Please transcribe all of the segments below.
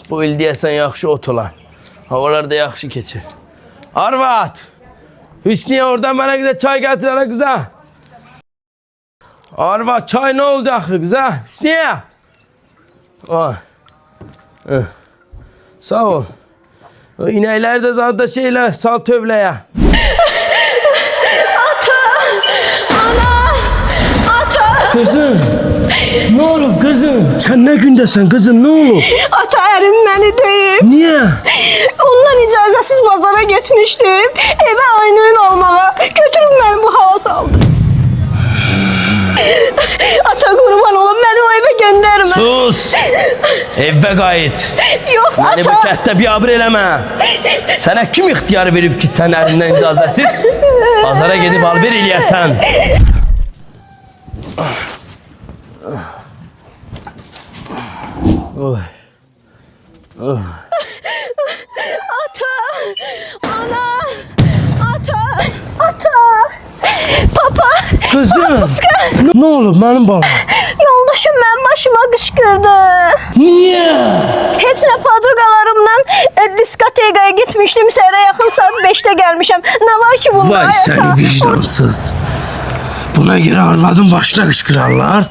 Bu il deyəsən yaxşı ot olan. Havalar da yaxşı keçir. Arvad! Hüsniye oradan bana bir de çay getir hele güzel. Arvad çay ne oldu axı güzel? Hüsniye! Ay. Sağ ol. O inəkləri də zadda şeylə sal tövləyə. Ata! Ana! Ata! Kızım! Ne olub kızım? Sen ne gündəsən kızım ne olub? Ata ərim məni döyüb. Niye? Ondan icazəsiz bazara getmişdim. Evə aynıyın almağa. Götürüb məni bu hava saldı. Ata qurban olum məni o evə göndərmə. Sus! Evvə qayıt. Yox Məni bu ata. kətdə biabır eləmə. Sənə kim ixtiyar verib ki sən əlindən icazəsiz bazara gedib alver eləyəsən? Oy. Ata! Ana! Ata! Ata! Papa! Kızım! Ne olub mənim balam? Yoldaşım mənim başıma qışqırdı. Niye? Heç nə podruqalarımla diskotekaya gitmişdim. Səhərə yaxın saat 5'te gəlmişəm. Nə var ki bunda? Vay səni vicdansız. Buna görə arvadın başına qışqırarlar.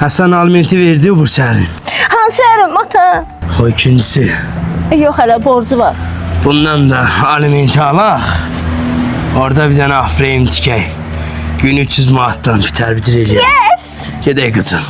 Həsən alimenti verdi bu sənin. Hansı ərim ata? O ikincisi. Yox hələ borcu var. Bundan da alimenti alaq. Orada bir dənə frame tikək. Gün 300 manatdan biter bitir eləyək. Yes! Gedək qızım.